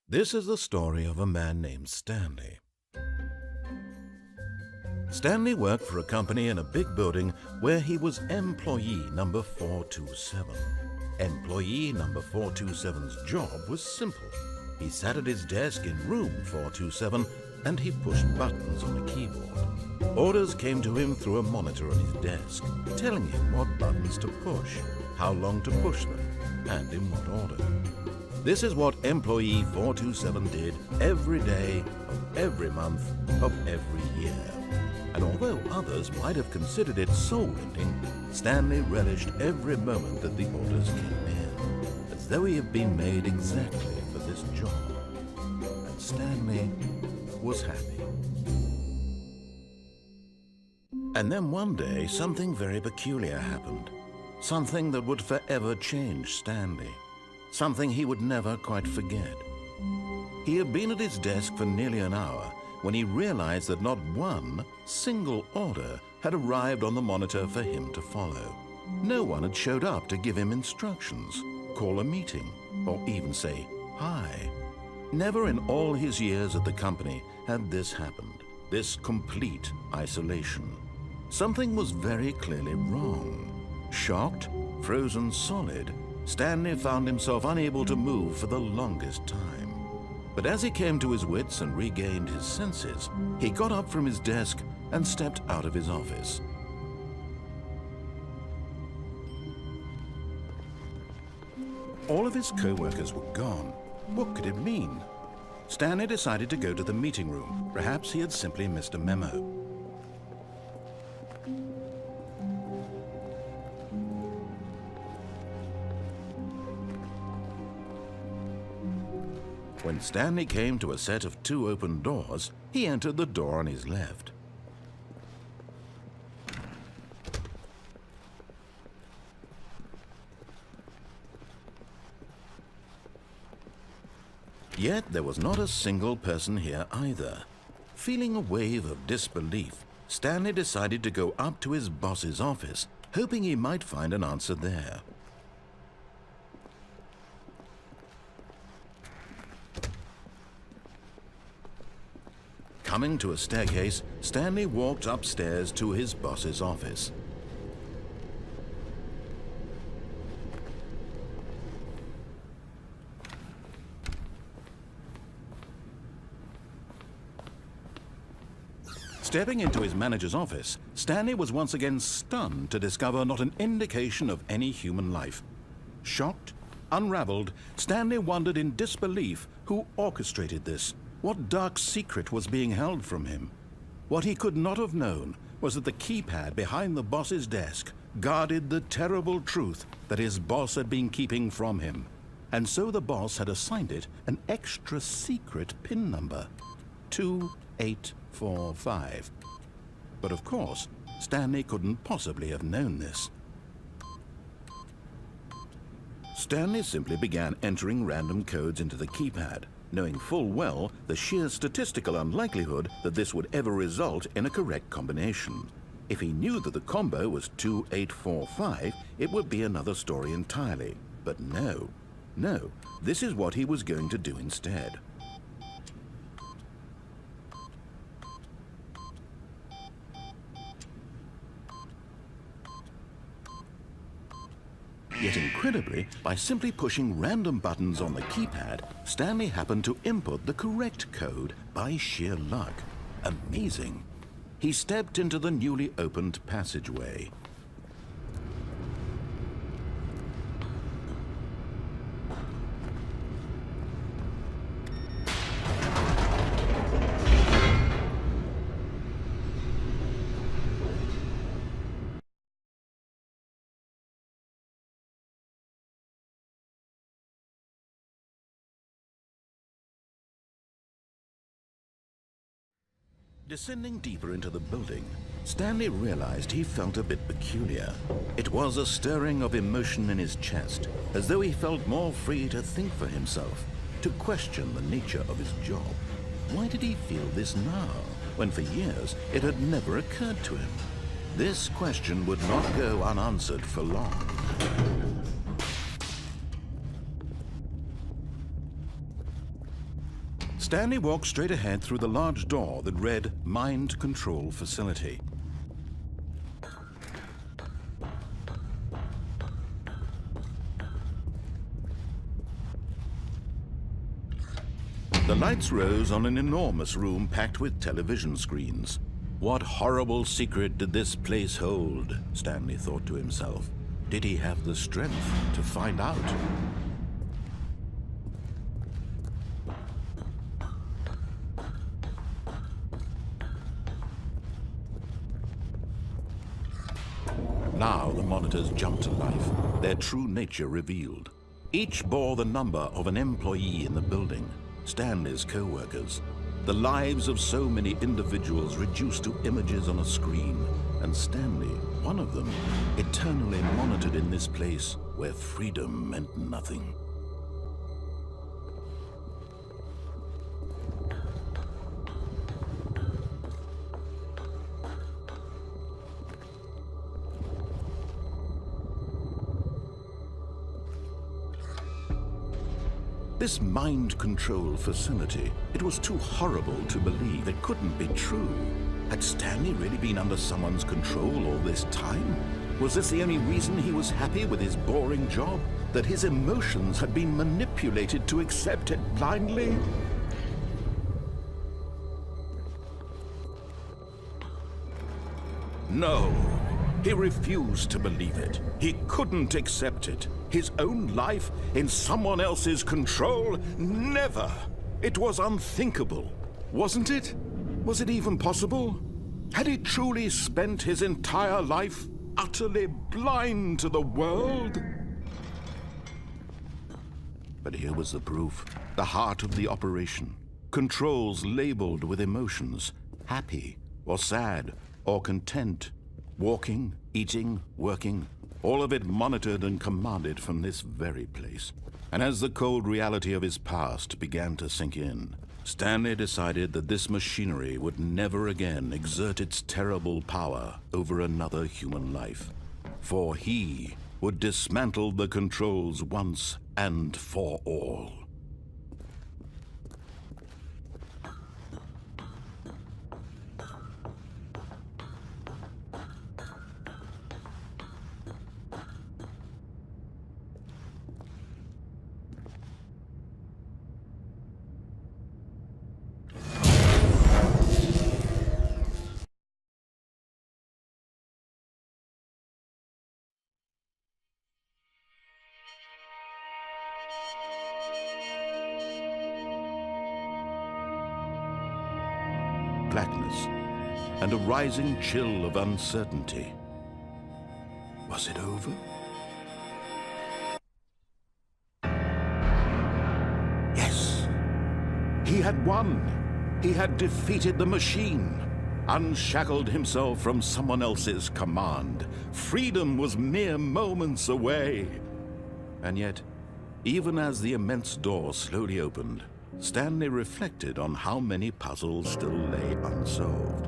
This is the story of a man named Stanley. Stanley worked for a company in a big building where he was employee number 427. Employee number 427's job was simple. He sat at his desk in room 427 and he pushed buttons on a keyboard. Orders came to him through a monitor on his desk, telling him what buttons to push, how long to push them, and in what order. This is what employee 427 did every day of every month of every year. And although others might have considered it soul-rending, Stanley relished every moment that the orders came in, as though he had been made exactly for this job. And Stanley was happy. And then one day, something very peculiar happened. Something that would forever change Stanley. Something he would never quite forget. He had been at his desk for nearly an hour when he realized that not one single order had arrived on the monitor for him to follow. No one had showed up to give him instructions, call a meeting, or even say hi. Never in all his years at the company had this happened, this complete isolation. Something was very clearly wrong. Shocked, frozen solid, Stanley found himself unable to move for the longest time. But as he came to his wits and regained his senses, he got up from his desk and stepped out of his office. All of his co-workers were gone. What could it mean? Stanley decided to go to the meeting room. Perhaps he had simply missed a memo. When Stanley came to a set of two open doors, he entered the door on his left. Yet there was not a single person here either. Feeling a wave of disbelief, Stanley decided to go up to his boss's office, hoping he might find an answer there. Coming to a staircase, Stanley walked upstairs to his boss's office. Stepping into his manager's office, Stanley was once again stunned to discover not an indication of any human life. Shocked, unraveled, Stanley wondered in disbelief who orchestrated this. What dark secret was being held from him? What he could not have known was that the keypad behind the boss's desk guarded the terrible truth that his boss had been keeping from him. And so the boss had assigned it an extra secret PIN number, 2845. But of course, Stanley couldn't possibly have known this. Stanley simply began entering random codes into the keypad, knowing full well the sheer statistical unlikelihood that this would ever result in a correct combination. If he knew that the combo was 2845, it would be another story entirely. But no, this is what he was going to do instead. Yet incredibly, by simply pushing random buttons on the keypad, Stanley happened to input the correct code by sheer luck. Amazing. He stepped into the newly opened passageway. Descending deeper into the building, Stanley realized he felt a bit peculiar. It was a stirring of emotion in his chest, as though he felt more free to think for himself, to question the nature of his job. Why did he feel this now, when for years it had never occurred to him? This question would not go unanswered for long. Stanley walked straight ahead through the large door that read Mind Control Facility. The lights rose on an enormous room packed with television screens. What horrible secret did this place hold? Stanley thought to himself. Did he have the strength to find out? Now the monitors jumped to life, their true nature revealed. Each bore the number of an employee in the building, Stanley's co-workers. The lives of so many individuals reduced to images on a screen, and Stanley, one of them, eternally monitored in this place where freedom meant nothing. This mind control facility, it was too horrible to believe. It couldn't be true. Had Stanley really been under someone's control all this time? Was this the only reason he was happy with his boring job? That his emotions had been manipulated to accept it blindly? No. He refused to believe it. He couldn't accept it. His own life in someone else's control? Never! It was unthinkable, wasn't it? Was it even possible? Had he truly spent his entire life utterly blind to the world? But here was the proof, the heart of the operation. Controls labeled with emotions, happy or sad or content. Walking, eating, working, all of it monitored and commanded from this very place. And as the cold reality of his past began to sink in, Stanley decided that this machinery would never again exert its terrible power over another human life. For he would dismantle the controls once and for all. Blackness and a rising chill of uncertainty. Was it over? Yes! He had won! He had defeated the machine, unshackled himself from someone else's command. Freedom was mere moments away. And yet, even as the immense door slowly opened, Stanley reflected on how many puzzles still lay unsolved.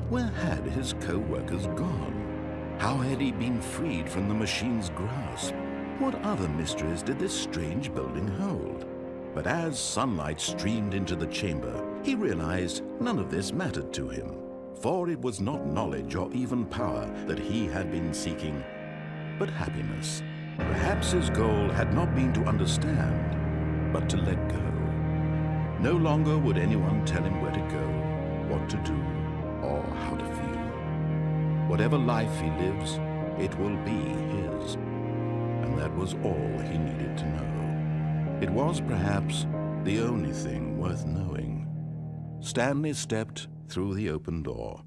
Where had his co-workers gone? How had he been freed from the machine's grasp? What other mysteries did this strange building hold? But as sunlight streamed into the chamber, he realized none of this mattered to him. For it was not knowledge or even power that he had been seeking, but happiness. Perhaps his goal had not been to understand, but to let go. No longer would anyone tell him where to go, what to do, or how to feel. Whatever life he lives, it will be his. And that was all he needed to know. It was perhaps the only thing worth knowing. Stanley stepped through the open door.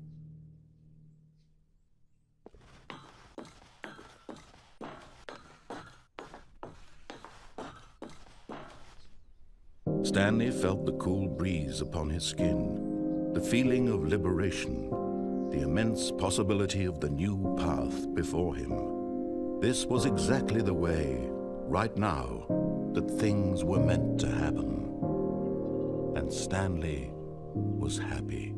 Stanley felt the cool breeze upon his skin, the feeling of liberation, the immense possibility of the new path before him. This was exactly the way, right now, that things were meant to happen. And Stanley was happy.